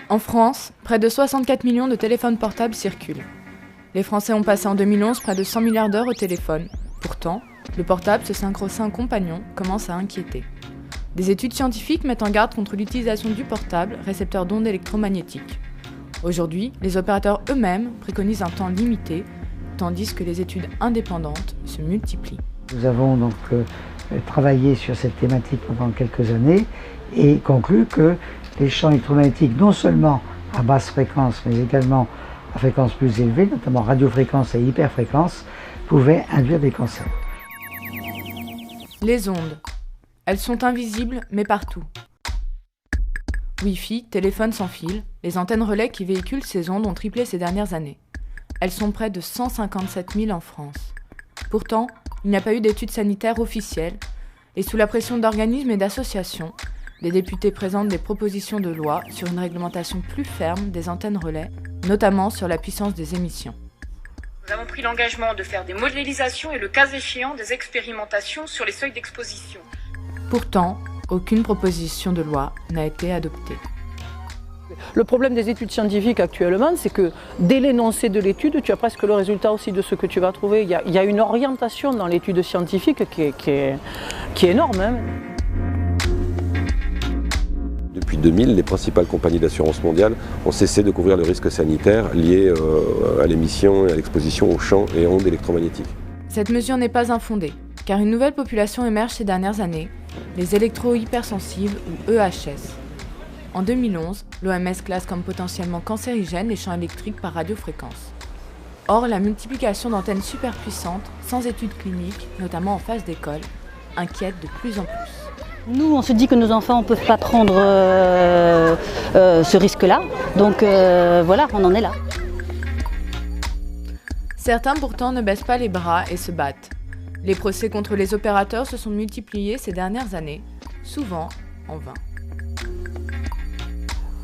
En France, près de 64 millions de téléphones portables circulent. Les Français ont passé en 2011 près de 100 milliards d'heures au téléphone. Pourtant, le portable, ce sacro-saint compagnon, commence à inquiéter. Des études scientifiques mettent en garde contre l'utilisation du portable, récepteur d'ondes électromagnétiques. Aujourd'hui, les opérateurs eux-mêmes préconisent un temps limité, tandis que les études indépendantes se multiplient. Nous avons donc travaillé sur cette thématique pendant quelques années et conclu que les champs électromagnétiques, non seulement à basse fréquence, mais également à fréquence plus élevée, notamment radiofréquence et hyperfréquence, pouvaient induire des cancers. Les ondes. Elles sont invisibles, mais partout. Wi-Fi, téléphone sans fil, les antennes relais qui véhiculent ces ondes ont triplé ces dernières années. Elles sont près de 157 000 en France. Pourtant, il n'y a pas eu d'études sanitaires officielles, et sous la pression d'organismes et d'associations, les députés présentent des propositions de loi sur une réglementation plus ferme des antennes relais, notamment sur la puissance des émissions. Nous avons pris l'engagement de faire des modélisations et le cas échéant des expérimentations sur les seuils d'exposition. Pourtant, aucune proposition de loi n'a été adoptée. Le problème des études scientifiques actuellement, c'est que dès l'énoncé de l'étude, tu as presque le résultat aussi de ce que tu vas trouver. Il y a une orientation dans l'étude scientifique qui est énorme. Hein. Depuis 2000, les principales compagnies d'assurance mondiale ont cessé de couvrir le risque sanitaire lié à l'émission et à l'exposition aux champs et ondes électromagnétiques. Cette mesure n'est pas infondée, car une nouvelle population émerge ces dernières années, les électro-hypersensibles ou EHS. En 2011, l'OMS classe comme potentiellement cancérigènes les champs électriques par radiofréquence. Or, la multiplication d'antennes superpuissantes, sans études cliniques, notamment en phase d'école, inquiète de plus en plus. Nous, on se dit que nos enfants ne peuvent pas prendre ce risque-là, donc voilà, on en est là. Certains pourtant ne baissent pas les bras et se battent. Les procès contre les opérateurs se sont multipliés ces dernières années, souvent en vain.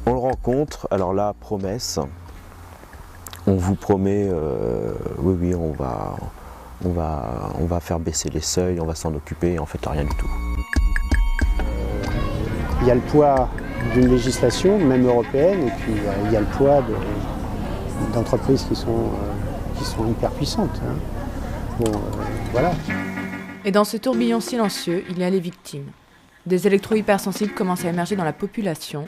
On le rencontre, alors là, promesse, on vous promet, oui, on va faire baisser les seuils, on va s'en occuper, et en fait rien du tout. Il y a le poids d'une législation, même européenne, et puis il y a le poids d'entreprises qui sont hyper puissantes. Hein. Bon, voilà. Et dans ce tourbillon silencieux, il y a les victimes. Des électro-hypersensibles commencent à émerger dans la population.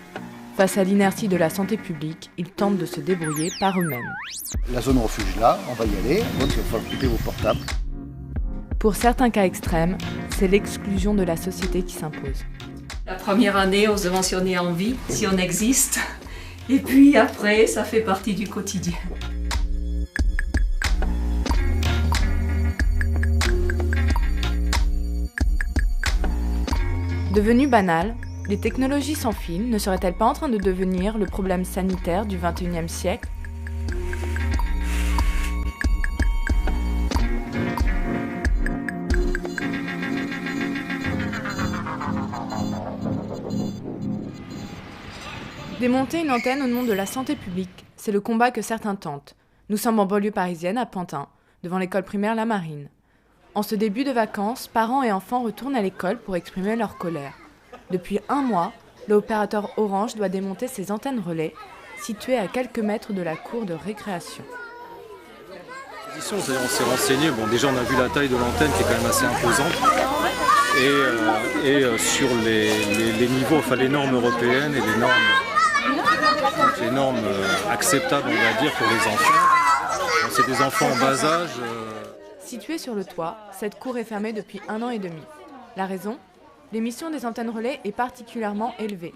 Face à l'inertie de la santé publique, ils tentent de se débrouiller par eux-mêmes. La zone refuge là, on va y aller, donc il va falloir couper vos portables. Pour certains cas extrêmes, c'est l'exclusion de la société qui s'impose. La première année, on se mentionne en vie, si on existe. Et puis après, ça fait partie du quotidien. Devenues banales, les technologies sans fil ne seraient-elles pas en train de devenir le problème sanitaire du XXIe siècle ? Démonter une antenne au nom de la santé publique, c'est le combat que certains tentent. Nous sommes en banlieue parisienne, à Pantin, devant l'école primaire La Marine. En ce début de vacances, parents et enfants retournent à l'école pour exprimer leur colère. Depuis un mois, l'opérateur Orange doit démonter ses antennes relais, situées à quelques mètres de la cour de récréation. On s'est renseigné, déjà on a vu la taille de l'antenne qui est quand même assez imposante. Et sur les niveaux, les normes européennes et les normes acceptables, on va dire, pour les enfants. C'est des enfants en bas âge. Située sur le toit, cette cour est fermée depuis 1 an et demi. La raison ? L'émission des antennes relais est particulièrement élevée,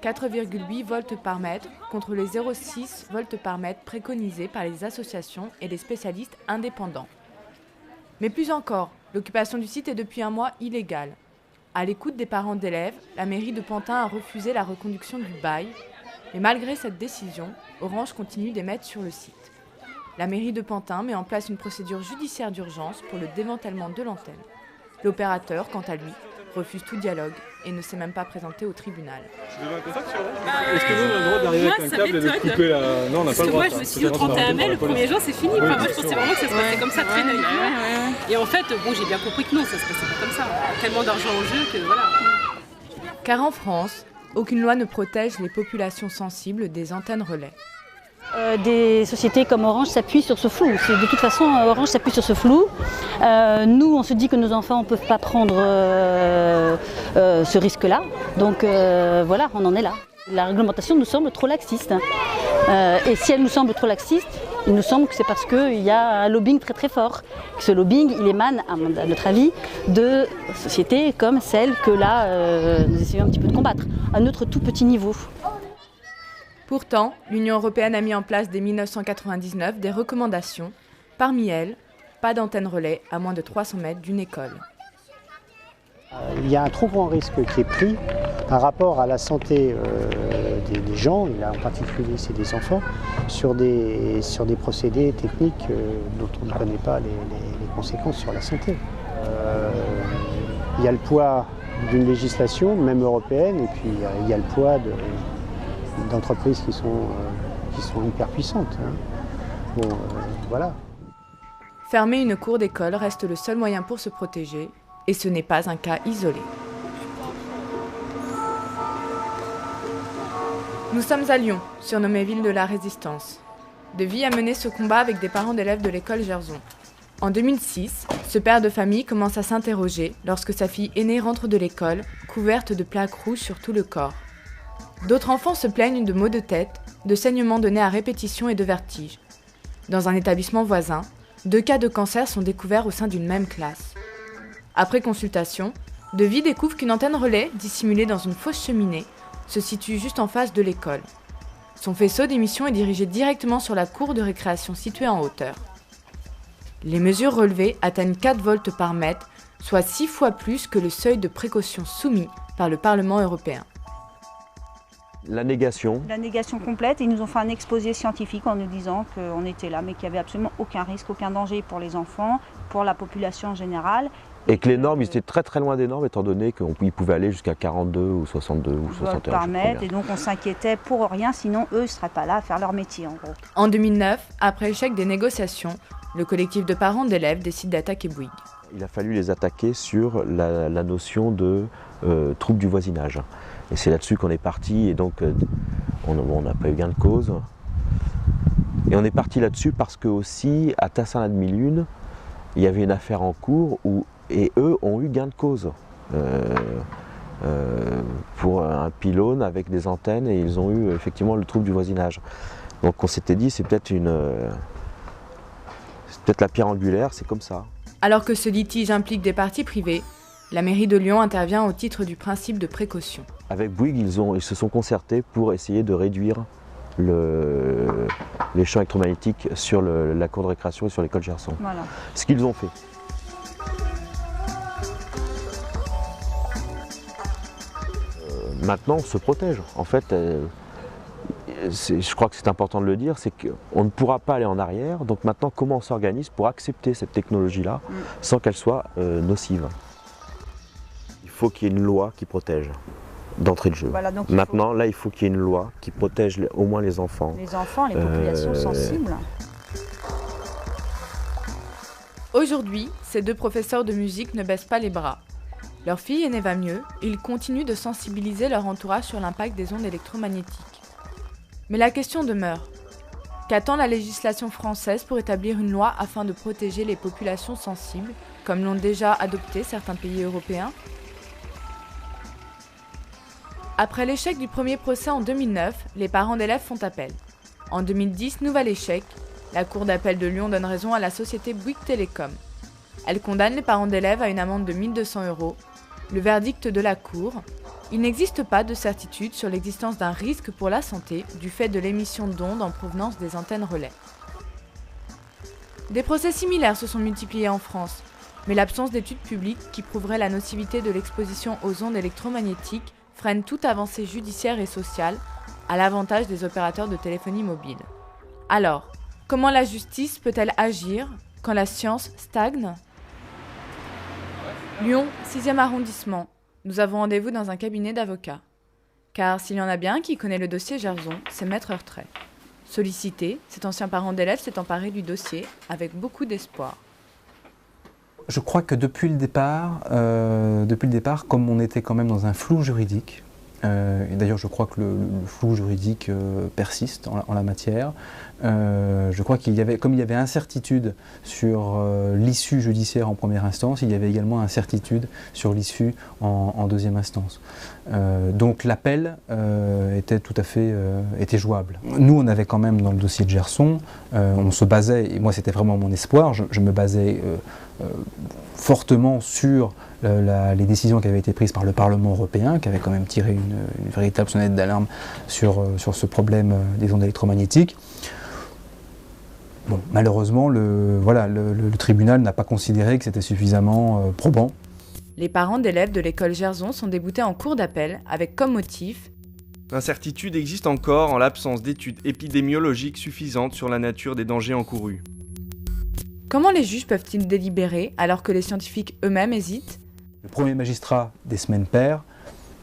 4,8 volts par mètre contre les 0,6 volts par mètre préconisés par les associations et les spécialistes indépendants. Mais plus encore, l'occupation du site est depuis un mois illégale. À l'écoute des parents d'élèves, la mairie de Pantin a refusé la reconduction du bail, mais malgré cette décision, Orange continue d'émettre sur le site. La mairie de Pantin met en place une procédure judiciaire d'urgence pour le démantèlement de l'antenne. L'opérateur, quant à lui, refuse tout dialogue et ne s'est même pas présenté au tribunal. Est-ce que vous avez le droit d'arriver avec un câble et de couper la... Non, on n'a pas le droit. Moi, je me suis dit au 31 mai, le 1er juin, c'est fini. Moi, je pensais vraiment que ça se passait comme ça très naïvement. Et en fait, j'ai bien compris que non, ça se passait pas comme ça. Tellement d'argent en jeu que voilà. Car en France, aucune loi ne protège les populations sensibles des antennes relais. Des sociétés comme Orange s'appuient sur ce flou. De toute façon, Orange s'appuie sur ce flou. Nous, on se dit que nos enfants ne peuvent pas prendre ce risque-là. Donc voilà, on en est là. La réglementation nous semble trop laxiste. Et si elle nous semble trop laxiste, il nous semble que c'est parce qu'il y a un lobbying très très fort. Ce lobbying, il émane, à notre avis, de sociétés comme celle que là, nous essayons un petit peu de combattre, à notre tout petit niveau. Pourtant, l'Union européenne a mis en place dès 1999 des recommandations. Parmi elles, pas d'antenne relais à moins de 300 mètres d'une école. Il y a un trop grand risque qui est pris par rapport à la santé des gens, et là en particulier c'est des enfants, sur des procédés techniques dont on ne connaît pas les conséquences sur la santé. Il y a le poids d'une législation, même européenne, et puis il y a le poids d'entreprises qui sont hyper puissantes. Bon, voilà. Fermer une cour d'école reste le seul moyen pour se protéger, et ce n'est pas un cas isolé. Nous sommes à Lyon, surnommée ville de la Résistance. Devy a mené ce combat avec des parents d'élèves de l'école Gerson. En 2006, ce père de famille commence à s'interroger lorsque sa fille aînée rentre de l'école, couverte de plaques rouges sur tout le corps. D'autres enfants se plaignent de maux de tête, de saignements donnés à répétition et de vertiges. Dans un établissement voisin, 2 cas de cancer sont découverts au sein d'une même classe. Après consultation, Devy découvre qu'une antenne relais, dissimulée dans une fausse cheminée, se situe juste en face de l'école. Son faisceau d'émission est dirigé directement sur la cour de récréation située en hauteur. Les mesures relevées atteignent 4 volts par mètre, soit 6 fois plus que le seuil de précaution soumis par le Parlement européen. La négation. La négation complète. Ils nous ont fait un exposé scientifique en nous disant qu'on était là, mais qu'il n'y avait absolument aucun risque, aucun danger pour les enfants, pour la population en général. Et que les normes, ils étaient très très loin des normes, étant donné qu'ils pouvaient aller jusqu'à 42 ou 62 ou 61 par mètre. Et donc on s'inquiétait pour rien, sinon eux ne seraient pas là à faire leur métier en gros. En 2009, après l'échec des négociations, le collectif de parents d'élèves décide d'attaquer Bouygues. Il a fallu les attaquer sur la notion de trouble du voisinage. Et c'est là-dessus qu'on est parti, et donc on n'a pas eu gain de cause. Et on est parti là-dessus parce que aussi, à Tassin-la-Demi-Lune, il y avait une affaire en cours et eux ont eu gain de cause pour un pylône avec des antennes, et ils ont eu effectivement le trouble du voisinage. Donc on s'était dit, c'est peut-être la pierre angulaire, c'est comme ça. Alors que ce litige implique des parties privées, la mairie de Lyon intervient au titre du principe de précaution. Avec Bouygues, ils se sont concertés pour essayer de réduire les champs électromagnétiques sur la cour de récréation et sur l'école Gerson. Voilà. Ce qu'ils ont fait. Maintenant, on se protège. En fait, je crois que c'est important de le dire, c'est qu'on ne pourra pas aller en arrière. Donc maintenant, comment on s'organise pour accepter cette technologie-là sans qu'elle soit nocive? Il faut qu'il y ait une loi qui protège d'entrée de jeu. Voilà, maintenant, là, il faut qu'il y ait une loi qui protège au moins les enfants. Les enfants, les populations sensibles. Aujourd'hui, ces 2 professeurs de musique ne baissent pas les bras. Leur fille aînée va mieux, et ils continuent de sensibiliser leur entourage sur l'impact des ondes électromagnétiques. Mais la question demeure. Qu'attend la législation française pour établir une loi afin de protéger les populations sensibles, comme l'ont déjà adopté certains pays européens ? Après l'échec du premier procès en 2009, les parents d'élèves font appel. En 2010, nouvel échec. La Cour d'appel de Lyon donne raison à la société Bouygues Télécom. Elle condamne les parents d'élèves à une amende de 1 200 €. Le verdict de la Cour: il n'existe pas de certitude sur l'existence d'un risque pour la santé du fait de l'émission d'ondes en provenance des antennes relais. Des procès similaires se sont multipliés en France, mais l'absence d'études publiques qui prouveraient la nocivité de l'exposition aux ondes électromagnétiques freine toute avancée judiciaire et sociale à l'avantage des opérateurs de téléphonie mobile. Alors, comment la justice peut-elle agir quand la science stagne ? Lyon, 6e arrondissement. Nous avons rendez-vous dans un cabinet d'avocats. Car s'il y en a bien qui connaît le dossier Gerson, c'est Maître Heurtray. Sollicité, cet ancien parent d'élève s'est emparé du dossier avec beaucoup d'espoir. Je crois que depuis le départ, comme on était quand même dans un flou juridique, Et d'ailleurs, je crois que le flou juridique persiste en la matière. Je crois comme il y avait incertitude sur l'issue judiciaire en première instance, il y avait également incertitude sur l'issue en deuxième instance. Donc l'appel était tout à fait jouable. Nous, on avait quand même dans le dossier de Gerson, on se basait, et moi c'était vraiment mon espoir, je me basais fortement sur les décisions qui avaient été prises par le Parlement européen, qui avait quand même tiré une véritable sonnette d'alarme sur ce problème des ondes électromagnétiques. Bon, malheureusement, le tribunal n'a pas considéré que c'était suffisamment probant. Les parents d'élèves de l'école Gerson sont déboutés en cour d'appel avec comme motif « L'incertitude existe encore en l'absence d'études épidémiologiques suffisantes sur la nature des dangers encourus. » Comment les juges peuvent-ils délibérer alors que les scientifiques eux-mêmes hésitent ? Le premier magistrat des semaines paires,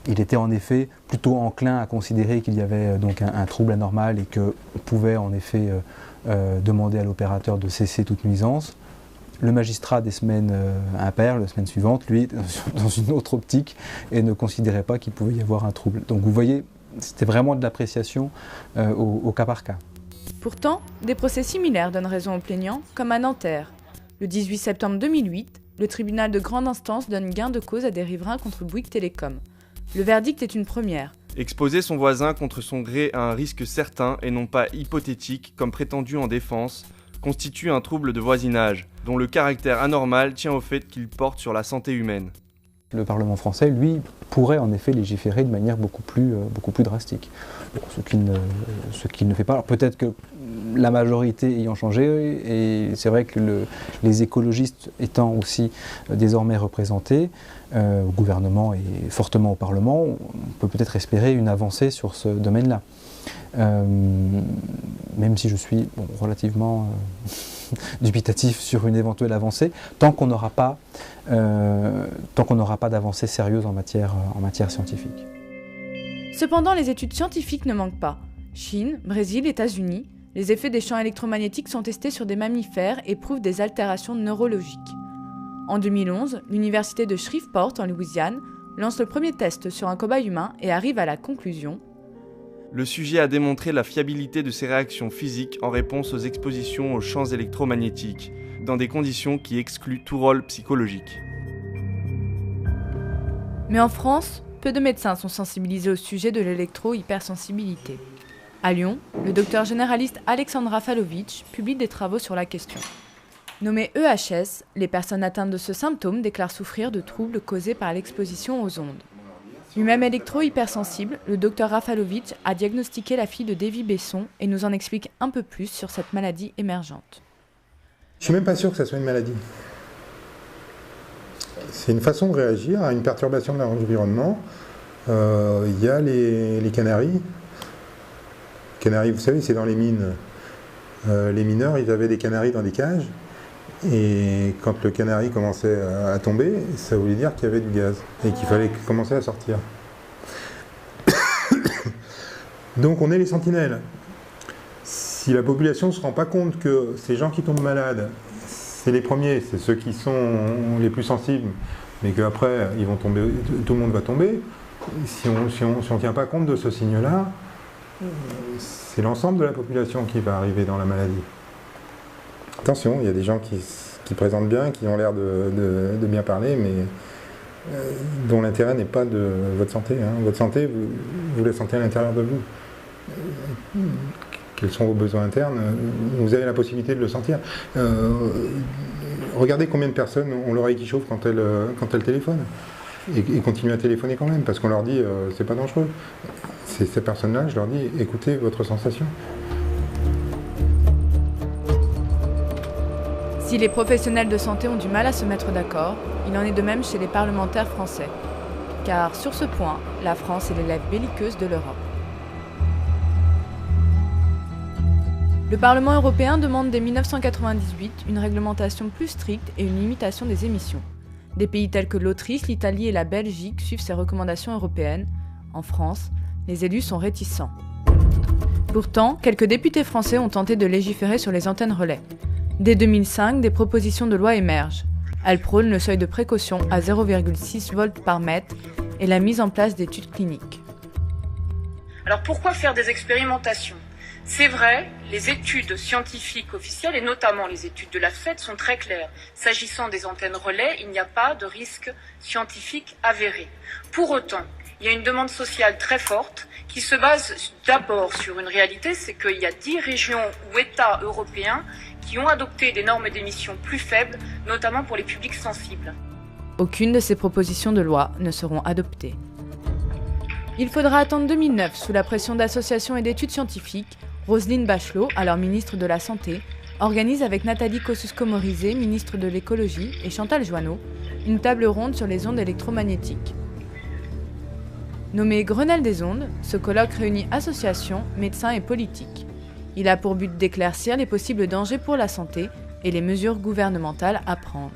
il était en effet plutôt enclin à considérer qu'il y avait donc un trouble anormal et qu'on pouvait en effet demander à l'opérateur de cesser toute nuisance. Le magistrat des semaines impaires, la semaine suivante, lui, dans une autre optique et ne considérait pas qu'il pouvait y avoir un trouble. Donc vous voyez, c'était vraiment de l'appréciation au cas par cas. Pourtant, des procès similaires donnent raison aux plaignants, comme à Nanterre. Le 18 septembre 2008, le tribunal de grande instance donne gain de cause à des riverains contre Bouygues Télécom. Le verdict est une première. Exposer son voisin contre son gré à un risque certain et non pas hypothétique, comme prétendu en défense, constitue un trouble de voisinage, dont le caractère anormal tient au fait qu'il porte sur la santé humaine. Le Parlement français, lui, pourrait en effet légiférer de manière beaucoup plus drastique. Bon, ce qu'il ne fait pas. Alors peut-être que la majorité ayant changé, et c'est vrai que les écologistes étant aussi désormais représentés au gouvernement et fortement au Parlement, on peut peut-être espérer une avancée sur ce domaine-là. Même si je suis relativement dubitatif sur une éventuelle avancée, tant qu'on n'aura pas d'avancée sérieuse en matière scientifique. Cependant, les études scientifiques ne manquent pas. Chine, Brésil, États-Unis, les effets des champs électromagnétiques sont testés sur des mammifères et prouvent des altérations neurologiques. En 2011, l'université de Shreveport, en Louisiane, lance le premier test sur un cobaye humain et arrive à la conclusion. Le sujet a démontré la fiabilité de ses réactions physiques en réponse aux expositions aux champs électromagnétiques, dans des conditions qui excluent tout rôle psychologique. Mais en France, peu de médecins sont sensibilisés au sujet de l'électro-hypersensibilité. À Lyon, le docteur généraliste Alexandre Rafalovic publie des travaux sur la question. Nommé EHS, les personnes atteintes de ce symptôme déclarent souffrir de troubles causés par l'exposition aux ondes. Lui-même électro-hypersensible, le docteur Rafalovic a diagnostiqué la fille de Davy Besson et nous en explique un peu plus sur cette maladie émergente. Je suis même pas sûr que ça soit une maladie. C'est une façon de réagir à une perturbation de l'environnement. Il y a les canaris. Les canaris, vous savez, c'est dans les mines. Les mineurs, ils avaient des canaris dans des cages. Et quand le canari commençait à tomber, ça voulait dire qu'il y avait du gaz et qu'il fallait commencer à sortir. Donc on est les sentinelles. Si la population ne se rend pas compte que ces gens qui tombent malades, c'est les premiers, c'est ceux qui sont les plus sensibles, mais qu'après ils vont tomber, tout le monde va tomber, si on ne tient pas compte de ce signe-là, c'est l'ensemble de la population qui va arriver dans la maladie. Attention, il y a des gens qui présentent bien, qui ont l'air de bien parler, mais dont l'intérêt n'est pas de votre santé. Hein. Votre santé, vous la sentez à l'intérieur de vous. Quels sont vos besoins internes? Vous avez la possibilité de le sentir. Regardez combien de personnes ont l'oreille qui chauffe quand elles téléphonent. Et continuent à téléphoner quand même, parce qu'on leur dit c'est pas dangereux. Ces personnes-là, je leur dis écoutez votre sensation. Si les professionnels de santé ont du mal à se mettre d'accord, il en est de même chez les parlementaires français. Car sur ce point, la France est l'élève belliqueuse de l'Europe. Le Parlement européen demande dès 1998 une réglementation plus stricte et une limitation des émissions. Des pays tels que l'Autriche, l'Italie et la Belgique suivent ces recommandations européennes. En France, les élus sont réticents. Pourtant, quelques députés français ont tenté de légiférer sur les antennes relais. Dès 2005, des propositions de loi émergent. Elles prônent le seuil de précaution à 0,6 volts par mètre et la mise en place d'études cliniques. Alors pourquoi faire des expérimentations ? C'est vrai, les études scientifiques officielles, et notamment les études de l'AFET, sont très claires. S'agissant des antennes relais, il n'y a pas de risque scientifique avéré. Pour autant, il y a une demande sociale très forte qui se base d'abord sur une réalité, c'est qu'il y a 10 régions ou États européens qui ont adopté des normes d'émission plus faibles, notamment pour les publics sensibles. Aucune de ces propositions de loi ne seront adoptées. Il faudra attendre 2009, sous la pression d'associations et d'études scientifiques, Roselyne Bachelot, alors ministre de la Santé, organise avec Nathalie Kosciusko-Morizet, ministre de l'Écologie, et Chantal Joanneau, une table ronde sur les ondes électromagnétiques. Nommé Grenelle des ondes, ce colloque réunit associations, médecins et politiques. Il a pour but d'éclaircir les possibles dangers pour la santé et les mesures gouvernementales à prendre.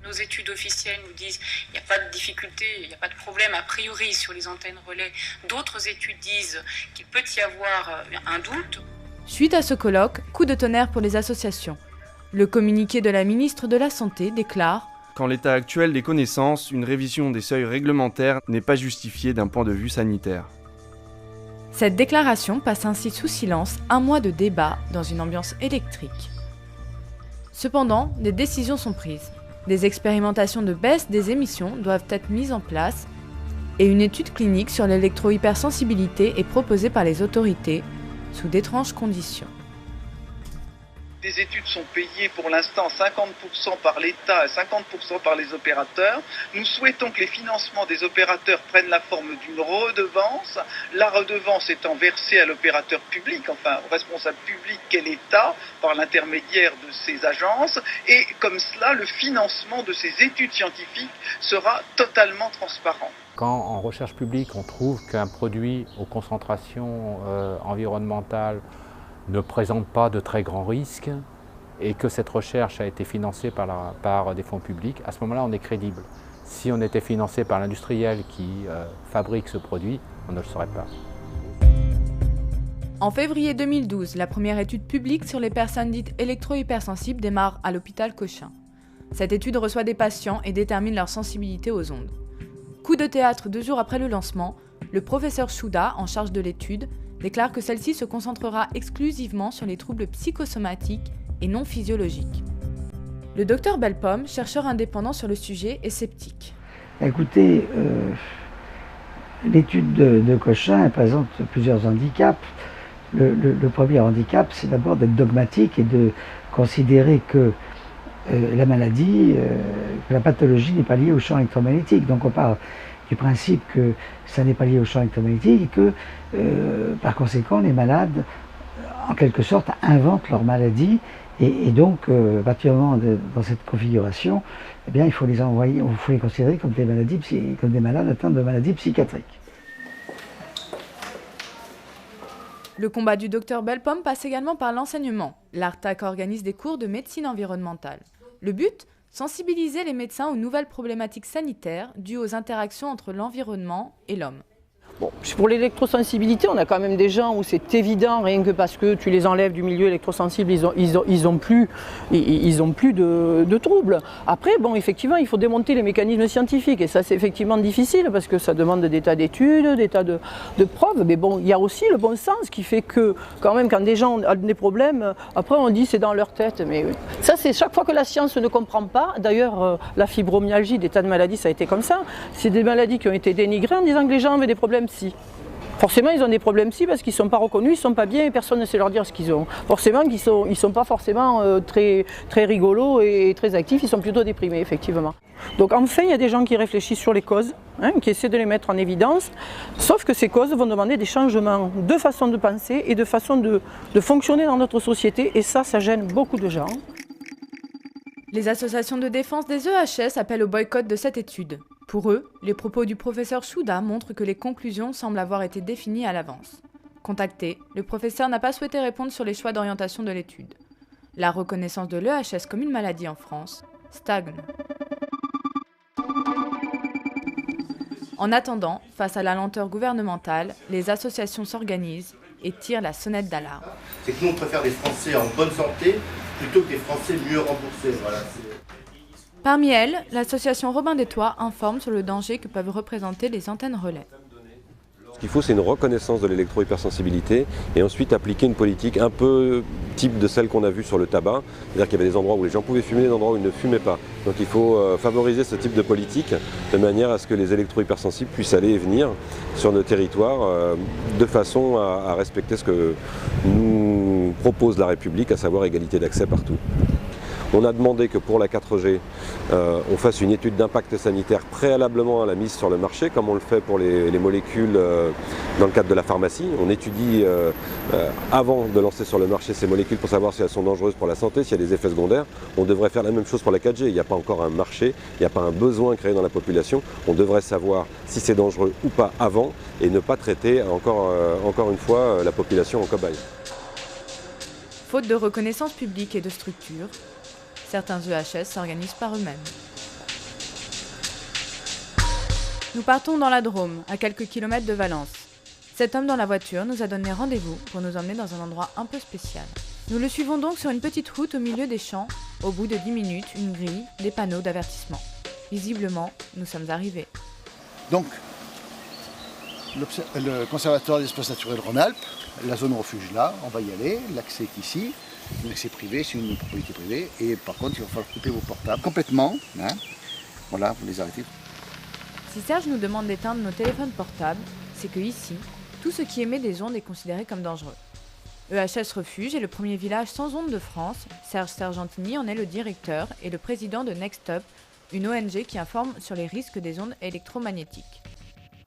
Nos études officielles nous disent qu'il n'y a pas de difficulté, il n'y a pas de problème a priori sur les antennes relais. D'autres études disent qu'il peut y avoir un doute. Suite à ce colloque, coup de tonnerre pour les associations. Le communiqué de la ministre de la Santé déclare « Qu'en l'état actuel des connaissances, une révision des seuils réglementaires n'est pas justifiée d'un point de vue sanitaire. » Cette déclaration passe ainsi sous silence un mois de débat dans une ambiance électrique. Cependant, des décisions sont prises. Des expérimentations de baisse des émissions doivent être mises en place et une étude clinique sur l'électro-hypersensibilité est proposée par les autorités sous d'étranges conditions. Des études sont payées pour l'instant 50% par l'État et 50% par les opérateurs. Nous souhaitons que les financements des opérateurs prennent la forme d'une redevance. La redevance étant versée à l'opérateur public, enfin au responsable public qu'est l'État, par l'intermédiaire de ces agences. Et comme cela, le financement de ces études scientifiques sera totalement transparent. Quand en recherche publique on trouve qu'un produit aux concentrations environnementales ne présente pas de très grands risques et que cette recherche a été financée par des fonds publics, à ce moment-là, on est crédible. Si on était financé par l'industriel qui fabrique ce produit, on ne le saurait pas. En février 2012, la première étude publique sur les personnes dites électro-hypersensibles démarre à l'hôpital Cochin. Cette étude reçoit des patients et détermine leur sensibilité aux ondes. Coup de théâtre 2 jours après le lancement, le professeur Chouda, en charge de l'étude, déclare que celle-ci se concentrera exclusivement sur les troubles psychosomatiques et non physiologiques. Le docteur Bellepomme, chercheur indépendant sur le sujet, est sceptique. Écoutez, l'étude de Cochin elle présente plusieurs handicaps. Le premier handicap, c'est d'abord d'être dogmatique et de considérer que la maladie, que la pathologie n'est pas liée au champ électromagnétique. Donc on parle du principe que ça n'est pas lié au champ électromagnétique et que, par conséquent, les malades, en quelque sorte, inventent leur maladie et donc, à partir du moment dans cette configuration, eh bien, il faut les considérer comme des malades atteints de maladies psychiatriques. Le combat du docteur Bellepomme passe également par l'enseignement. L'ARTAC organise des cours de médecine environnementale. Le but ? Sensibiliser les médecins aux nouvelles problématiques sanitaires dues aux interactions entre l'environnement et l'homme. Bon, pour l'électrosensibilité, on a quand même des gens où c'est évident, rien que parce que tu les enlèves du milieu électrosensible, ils ont plus de troubles. Après, bon, effectivement, il faut démonter les mécanismes scientifiques et ça, c'est effectivement difficile parce que ça demande des tas d'études, des tas de preuves. Mais bon, il y a aussi le bon sens qui fait que, quand même, quand des gens ont des problèmes, après on dit c'est dans leur tête. Mais ça, c'est chaque fois que la science ne comprend pas. D'ailleurs, la fibromyalgie, des tas de maladies, ça a été comme ça. C'est des maladies qui ont été dénigrées en disant que les gens avaient des problèmes psy. Forcément, ils ont des problèmes psy parce qu'ils ne sont pas reconnus, ils ne sont pas bien et personne ne sait leur dire ce qu'ils ont. Forcément, ils ne sont pas forcément très rigolos et très actifs, ils sont plutôt déprimés, effectivement. Donc enfin, il y a des gens qui réfléchissent sur les causes, qui essaient de les mettre en évidence, sauf que ces causes vont demander des changements de façon de penser et de façon de fonctionner dans notre société et ça gêne beaucoup de gens. Les associations de défense des EHS appellent au boycott de cette étude. Pour eux, les propos du professeur Chouda montrent que les conclusions semblent avoir été définies à l'avance. Contacté, le professeur n'a pas souhaité répondre sur les choix d'orientation de l'étude. La reconnaissance de l'EHS comme une maladie en France stagne. En attendant, face à la lenteur gouvernementale, les associations s'organisent et tirent la sonnette d'alarme. C'est que nous, on préfère des Français en bonne santé plutôt que des Français mieux remboursés. Voilà, Parmi elles, l'association Robin des Toits informe sur le danger que peuvent représenter les antennes relais. Ce qu'il faut, c'est une reconnaissance de l'électro-hypersensibilité et ensuite appliquer une politique un peu type de celle qu'on a vue sur le tabac. C'est-à-dire qu'il y avait des endroits où les gens pouvaient fumer, des endroits où ils ne fumaient pas. Donc il faut favoriser ce type de politique de manière à ce que les électro-hypersensibles puissent aller et venir sur nos territoires de façon à respecter ce que nous propose la République, à savoir égalité d'accès partout. On a demandé que pour la 4G, on fasse une étude d'impact sanitaire préalablement à la mise sur le marché, comme on le fait pour les molécules dans le cadre de la pharmacie. On étudie avant de lancer sur le marché ces molécules pour savoir si elles sont dangereuses pour la santé, s'il y a des effets secondaires. On devrait faire la même chose pour la 4G. Il n'y a pas encore un marché, il n'y a pas un besoin créé dans la population. On devrait savoir si c'est dangereux ou pas avant et ne pas traiter encore une fois la population en cobaye. Faute de reconnaissance publique et de structure, certains EHS s'organisent par eux-mêmes. Nous partons dans la Drôme, à quelques kilomètres de Valence. Cet homme dans la voiture nous a donné rendez-vous pour nous emmener dans un endroit un peu spécial. Nous le suivons donc sur une petite route au milieu des champs. Au bout de 10 minutes, une grille, des panneaux d'avertissement. Visiblement, nous sommes arrivés. Donc, le conservatoire des espaces naturels Rhône-Alpes, la zone refuge là, on va y aller, l'accès est ici. L'accès privé, c'est une propriété privée. Et par contre, il va falloir couper vos portables complètement. Hein. Voilà, vous les arrêtez. Si Serge nous demande d'éteindre nos téléphones portables, c'est que ici, tout ce qui émet des ondes est considéré comme dangereux. EHS Refuge est le premier village sans ondes de France. Serge Sergentini en est le directeur et le président de Next Up, une ONG qui informe sur les risques des ondes électromagnétiques.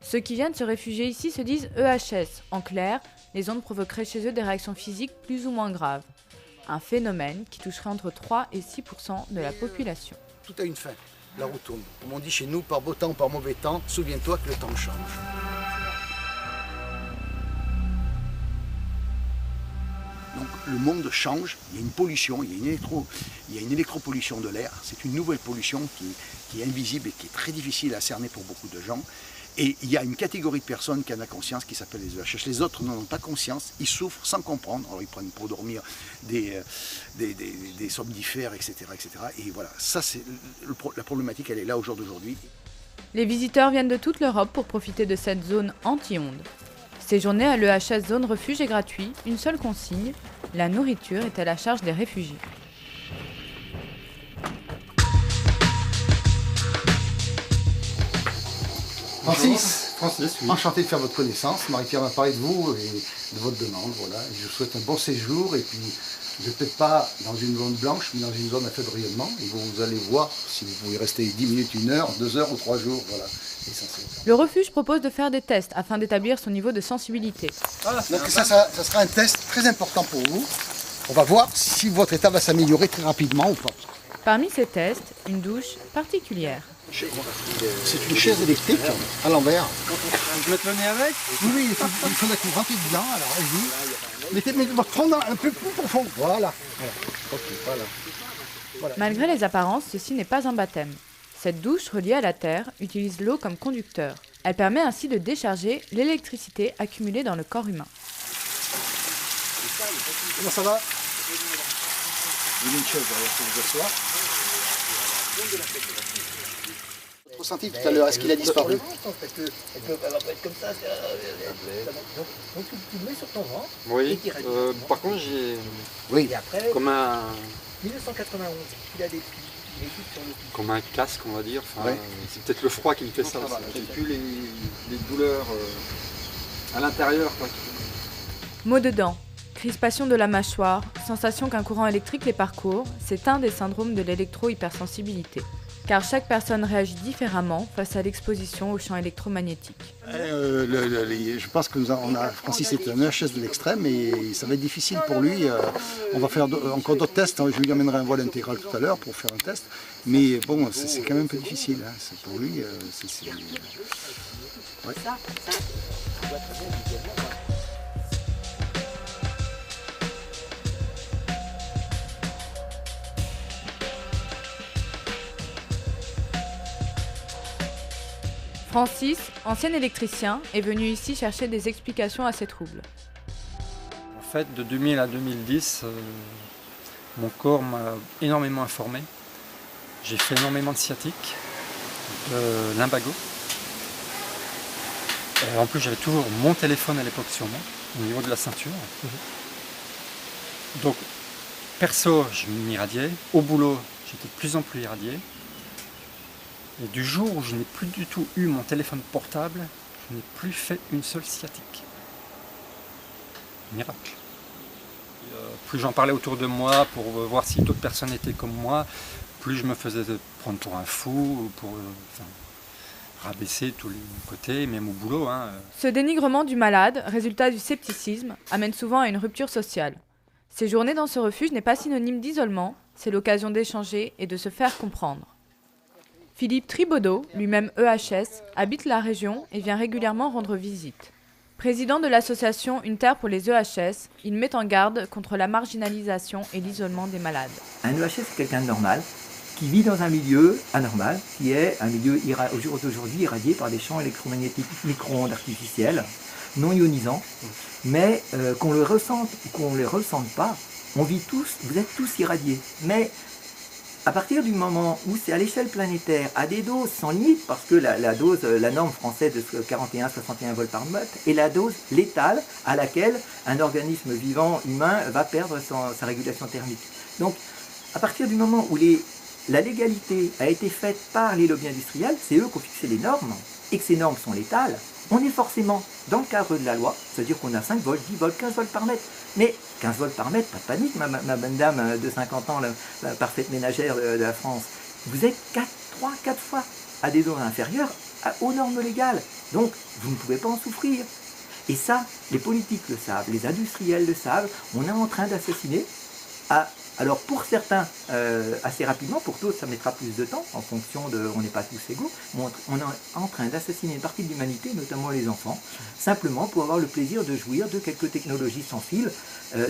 Ceux qui viennent se réfugier ici se disent EHS. En clair, les ondes provoqueraient chez eux des réactions physiques plus ou moins graves. Un phénomène qui toucherait entre 3 et 6% de la population. Tout a une fin, la roue tourne. Comme on dit chez nous, par beau temps ou par mauvais temps, souviens-toi que le temps change. Donc le monde change, il y a une pollution, il y a une électropollution de l'air. C'est une nouvelle pollution qui est invisible et qui est très difficile à cerner pour beaucoup de gens. Et il y a une catégorie de personnes qui en a conscience qui s'appelle les EHS. Les autres n'en ont pas conscience, ils souffrent sans comprendre. Alors ils prennent pour dormir des somnifères, etc., etc. Et voilà, ça c'est la problématique, elle est là au jour d'aujourd'hui. Les visiteurs viennent de toute l'Europe pour profiter de cette zone anti-ondes. Séjourner à l'EHS Zone Refuge est gratuit, une seule consigne, la nourriture est à la charge des réfugiés. Francis, oui. Enchanté de faire votre connaissance. Marie-Pierre m'a parlé de vous et de votre demande. Voilà. Je vous souhaite un bon séjour et puis peut-être pas dans une zone blanche, mais dans une zone à faible rayonnement. Et vous allez voir si vous pouvez rester 10 minutes, 1 heure, 2 heures ou 3 jours. Voilà. Le refuge propose de faire des tests afin d'établir son niveau de sensibilité. Voilà, donc ça sera un test très important pour vous. On va voir si votre état va s'améliorer très rapidement ou pas. Parmi ces tests, une douche particulière. C'est une chaise électrique à l'envers. Je mette le nez avec? Oui, il faudrait que vous rentriez dedans. Alors, allez-y. Mettez votre front un peu plus profond. Voilà. Ok, voilà. Malgré les apparences, ceci n'est pas un baptême. Cette douche reliée à la terre utilise l'eau comme conducteur. Elle permet ainsi de décharger l'électricité accumulée dans le corps humain. Comment ça va? Il y a une chaise derrière pour vous asseoir. Votre ressenti tout à l'heure, est-ce qu'il a disparu? Elle va pas être comme ça. Donc tu le mets sur ton ventre. Oui, par contre j'ai comme un... 1991, il a des pieds. Comme un casque, on va dire. Enfin, ouais. C'est peut-être le froid qui me fait ça. J'ai plus les douleurs à l'intérieur. Maux de dents, crispation de la mâchoire, sensation qu'un courant électrique les parcourt, c'est un des syndromes de l'électro-hypersensibilité. Car chaque personne réagit différemment face à l'exposition aux champs électromagnétiques. Je pense que Francis est un EHS de l'extrême et ça va être difficile pour lui. On va faire encore d'autres tests. Je lui amènerai un voile intégral tout à l'heure pour faire un test. Mais bon, c'est quand même un peu difficile. Hein. Pour lui, ouais. Francis, ancien électricien, est venu ici chercher des explications à ces troubles. En fait, de 2000 à 2010, mon corps m'a énormément informé. J'ai fait énormément de sciatique, de lumbago. En plus, j'avais toujours mon téléphone à l'époque sur moi, au niveau de la ceinture. Donc, perso, je m'irradiais. Au boulot, j'étais de plus en plus irradié. Et du jour où je n'ai plus du tout eu mon téléphone portable, je n'ai plus fait une seule sciatique. Miracle. Plus j'en parlais autour de moi pour voir si d'autres personnes étaient comme moi, plus je me faisais prendre pour un fou, pour rabaisser tous les côtés, même au boulot. Ce dénigrement du malade, résultat du scepticisme, amène souvent à une rupture sociale. Séjourner dans ce refuge n'est pas synonyme d'isolement, c'est l'occasion d'échanger et de se faire comprendre. Philippe Tribaudot, lui-même EHS, habite la région et vient régulièrement rendre visite. Président de l'association Une Terre pour les EHS, il met en garde contre la marginalisation et l'isolement des malades. Un EHS, c'est quelqu'un de normal, qui vit dans un milieu anormal, qui est un milieu aujourd'hui irradié par des champs électromagnétiques micro-ondes artificielles, non ionisants, mais qu'on le ressente ou qu'on ne les ressente pas, on vit tous, vous êtes tous irradiés. Mais à partir du moment où c'est à l'échelle planétaire, à des doses sans limite, parce que la norme française de 41-61 volts par mètre est la dose létale à laquelle un organisme vivant humain va perdre sa régulation thermique. Donc, à partir du moment où la légalité a été faite par les lobbies industriels, c'est eux qui ont fixé les normes, et que ces normes sont létales, on est forcément dans le cadre de la loi, c'est-à-dire qu'on a 5 volts, 10 volts, 15 volts par mètre. Mais 15 volts par mètre, pas de panique, ma bonne dame de 50 ans, la parfaite ménagère de la France. Vous êtes 3-4 fois à des doses inférieures aux normes légales. Donc, vous ne pouvez pas en souffrir. Et ça, les politiques le savent, les industriels le savent. On est en train d'assassiner, alors pour certains assez rapidement, pour d'autres ça mettra plus de temps, en fonction de, on n'est pas tous égaux, on est en train d'assassiner une partie de l'humanité, notamment les enfants, simplement pour avoir le plaisir de jouir de quelques technologies sans fil,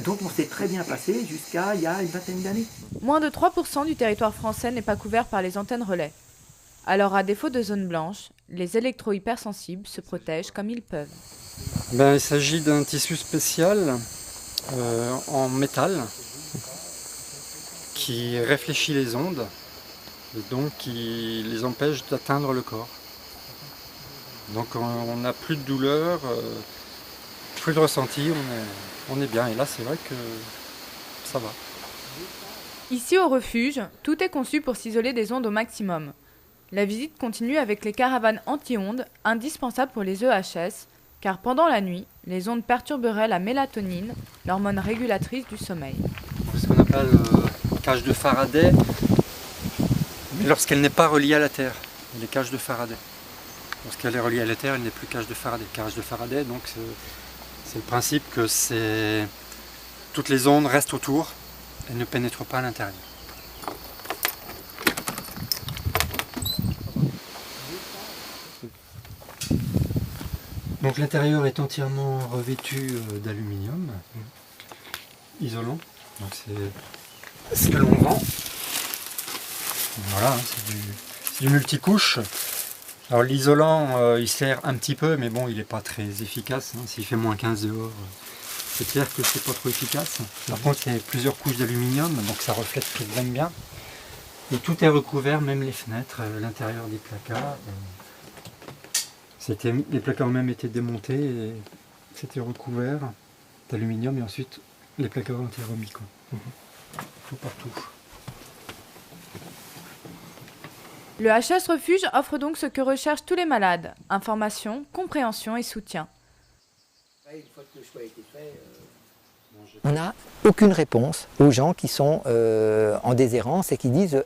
dont on s'est très bien passé jusqu'à il y a une vingtaine d'années. Moins de 3% du territoire français n'est pas couvert par les antennes relais. Alors à défaut de zones blanches, les électro-hypersensibles se protègent comme ils peuvent. Il s'agit d'un tissu spécial en métal qui réfléchit les ondes et donc qui les empêche d'atteindre le corps. Donc on n'a plus de douleur, plus de ressenti, on est bien. Et là c'est vrai que ça va. Ici au refuge, tout est conçu pour s'isoler des ondes au maximum. La visite continue avec les caravanes anti-ondes, indispensables pour les EHS, car pendant la nuit, les ondes perturberaient la mélatonine, l'hormone régulatrice du sommeil. C'est ce qu'on appelle cage de Faraday, mais lorsqu'elle n'est pas reliée à la Terre, elle est cage de Faraday. Lorsqu'elle est reliée à la Terre, elle n'est plus cage de Faraday. Cage de Faraday, donc c'est le principe que toutes les ondes restent autour, elles ne pénètrent pas à l'intérieur. Donc l'intérieur est entièrement revêtu d'aluminium, isolant. Donc c'est ce que l'on vend. Voilà, c'est du multicouche. Alors l'isolant, il sert un petit peu, mais bon, il n'est pas très efficace. S'il fait moins 15 dehors, c'est clair que c'est pas trop efficace. Par contre, il y a plusieurs couches d'aluminium, donc ça reflète tout de même bien. Et tout est recouvert, même les fenêtres, l'intérieur des placards. Les placards eux-mêmes étaient démontés et c'était recouvert d'aluminium et ensuite les placards ont été remis. Tout partout. Le HS Refuge offre donc ce que recherchent tous les malades, information, compréhension et soutien. On n'a aucune réponse aux gens qui sont en déshérence et qui disent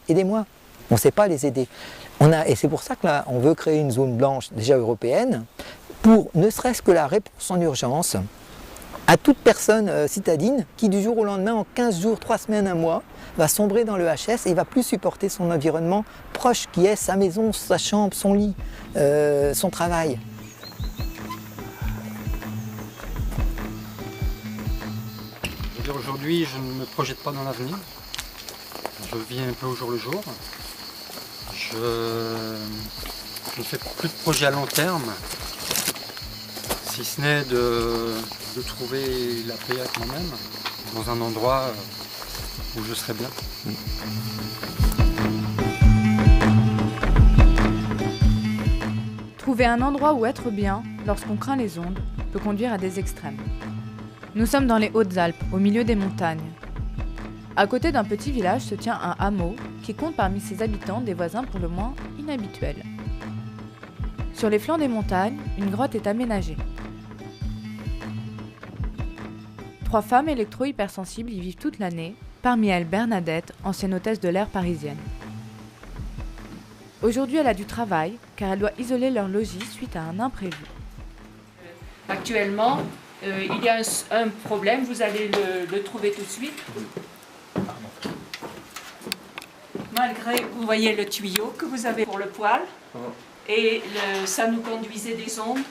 aidez-moi. On ne sait pas les aider. Et c'est pour ça que là, on veut créer une zone blanche déjà européenne pour ne serait-ce que la réponse en urgence à toute personne citadine qui du jour au lendemain, en 15 jours, 3 semaines, 1 mois, va sombrer dans le HS et ne va plus supporter son environnement proche qui est sa maison, sa chambre, son lit, son travail. Aujourd'hui, je ne me projette pas dans l'avenir. Je vis un peu au jour le jour. Je ne fais plus de projets à long terme, si ce n'est de trouver la paix avec moi-même, dans un endroit où je serai bien. Trouver un endroit où être bien, lorsqu'on craint les ondes, peut conduire à des extrêmes. Nous sommes dans les Hautes-Alpes, au milieu des montagnes. À côté d'un petit village se tient un hameau qui compte parmi ses habitants des voisins pour le moins inhabituels. Sur les flancs des montagnes, une grotte est aménagée. 3 femmes électro-hypersensibles y vivent toute l'année, parmi elles Bernadette, ancienne hôtesse de l'air parisienne. Aujourd'hui, elle a du travail, car elle doit isoler leur logis suite à un imprévu. Actuellement, il y a un problème, vous allez le trouver tout de suite. Malgré, vous voyez le tuyau que vous avez pour le poêle, et ça nous conduisait des ondes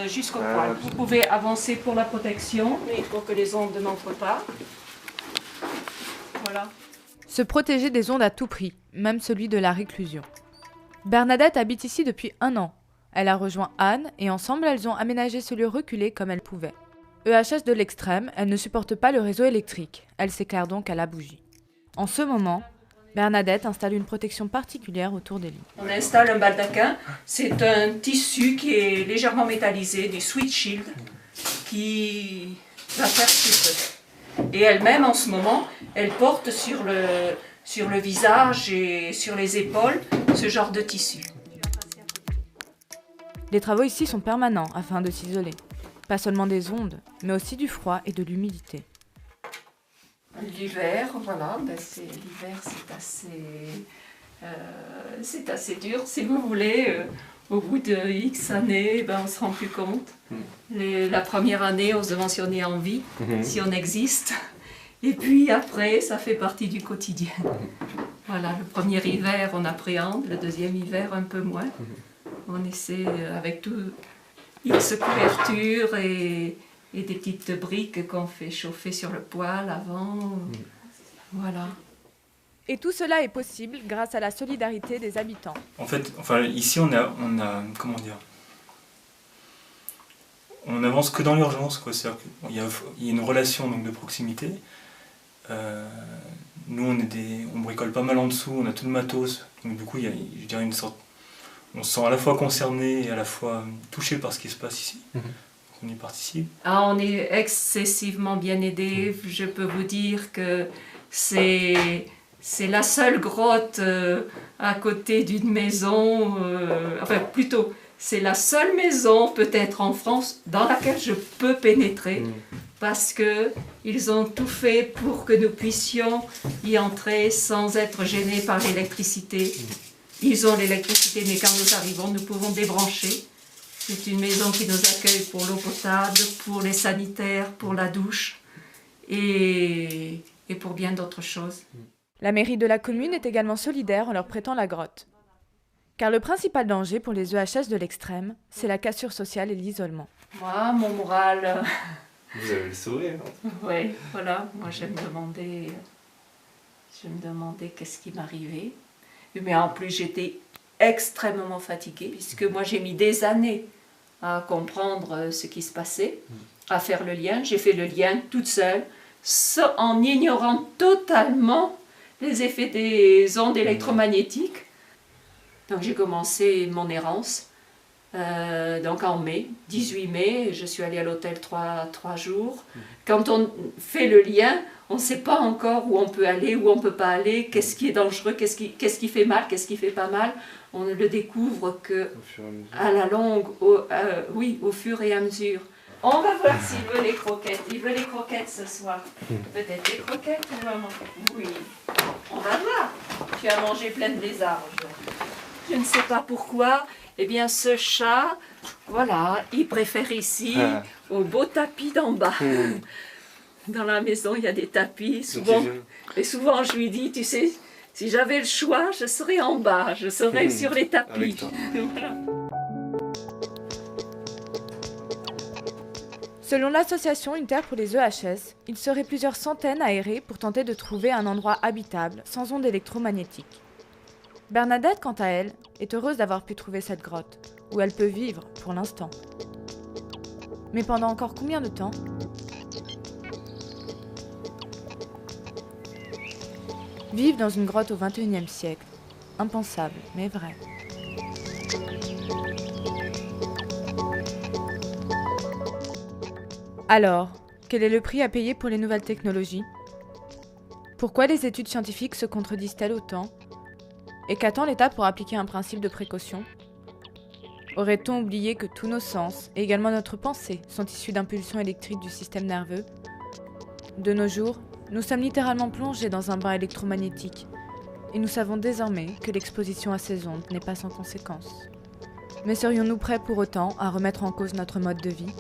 jusqu'au poêle. Vous pouvez avancer pour la protection, mais il faut que les ondes n'entrent pas. Voilà. Se protéger des ondes à tout prix, même celui de la réclusion. Bernadette habite ici depuis 1 an. Elle a rejoint Anne et ensemble elles ont aménagé ce lieu reculé comme elles pouvaient. EHS de l'extrême, elle ne supporte pas le réseau électrique. Elle s'éclaire donc à la bougie. En ce moment, Bernadette installe une protection particulière autour des lits. On installe un baldaquin. C'est un tissu qui est légèrement métallisé, du sweet shield, qui va faire filtre. Et elle-même, en ce moment, elle porte sur le visage et sur les épaules ce genre de tissu. Les travaux ici sont permanents afin de s'isoler. Pas seulement des ondes, mais aussi du froid et de l'humidité. L'hiver, voilà, l'hiver c'est assez dur, si vous voulez. Au bout de X années, on ne se rend plus compte. La première année, on se demande si on est en vie, si on existe. Et puis après, ça fait partie du quotidien. Voilà, le premier hiver, on appréhende, le deuxième hiver, un peu moins. On essaie, avec tout X couvertures et des petites briques qu'on fait chauffer sur le poêle avant. Voilà. Et tout cela est possible grâce à la solidarité des habitants. En fait, ici on a comment dire, on n'avance que dans l'urgence, quoi. C'est-à-dire qu'il y a une relation donc de proximité. Nous on bricole pas mal en dessous, on a tout le matos, donc du coup il y a, je dirais, une sorte, on se sent à la fois concerné et à la fois touché par ce qui se passe ici. On y participe. On est excessivement bien aidés. Je peux vous dire que c'est la seule grotte à côté d'une maison, enfin plutôt, c'est la seule maison peut-être en France dans laquelle je peux pénétrer parce qu'ils ont tout fait pour que nous puissions y entrer sans être gênés par l'électricité. Ils ont l'électricité, mais quand nous arrivons, nous pouvons débrancher. C'est une maison qui nous accueille pour l'eau potable, pour les sanitaires, pour la douche et pour bien d'autres choses. La mairie de la commune est également solidaire en leur prêtant la grotte. Car le principal danger pour les EHS de l'extrême, c'est la cassure sociale et l'isolement. Moi, mon moral... Vous avez le sourire. Oui, voilà. Moi, je me demandais qu'est-ce qui m'arrivait. Mais en plus, j'étais extrêmement fatiguée, puisque moi, j'ai mis des années à comprendre ce qui se passait, à faire le lien. J'ai fait le lien toute seule, en ignorant totalement les effets des ondes électromagnétiques. Donc j'ai commencé mon errance, donc en mai, 18 mai, je suis allée à l'hôtel 3 jours. Quand on fait le lien, on ne sait pas encore où on peut aller, où on ne peut pas aller, qu'est-ce qui est dangereux, qu'est-ce qui fait mal, qu'est-ce qui fait pas mal. On ne le découvre que à la longue, au fur et à mesure. On va voir s'il veut les croquettes. Il veut les croquettes ce soir. Peut-être les croquettes, maman. Oui. On va voir. Tu as mangé plein de lézards aujourd'hui. Je ne sais pas pourquoi. Eh bien, ce chat, voilà, il préfère ici au beau tapis d'en bas. Dans la maison, il y a des tapis. Souvent, et souvent, je lui dis, tu sais, si j'avais le choix, je serais en bas. Je serais sur les tapis. Voilà. Selon l'association Une Terre pour les EHS, il serait plusieurs centaines à errer pour tenter de trouver un endroit habitable, sans ondes électromagnétiques. Bernadette, quant à elle, est heureuse d'avoir pu trouver cette grotte, où elle peut vivre, pour l'instant. Mais pendant encore combien de temps ? Vivre dans une grotte au XXIe siècle, impensable, mais vrai. Alors, quel est le prix à payer pour les nouvelles technologies? Pourquoi les études scientifiques se contredisent-elles autant? Et qu'attend l'État pour appliquer un principe de précaution? Aurait-on oublié que tous nos sens, et également notre pensée, sont issus d'impulsions électriques du système nerveux? De nos jours, nous sommes littéralement plongés dans un bain électromagnétique, et nous savons désormais que l'exposition à ces ondes n'est pas sans conséquence. Mais serions-nous prêts pour autant à remettre en cause notre mode de vie ?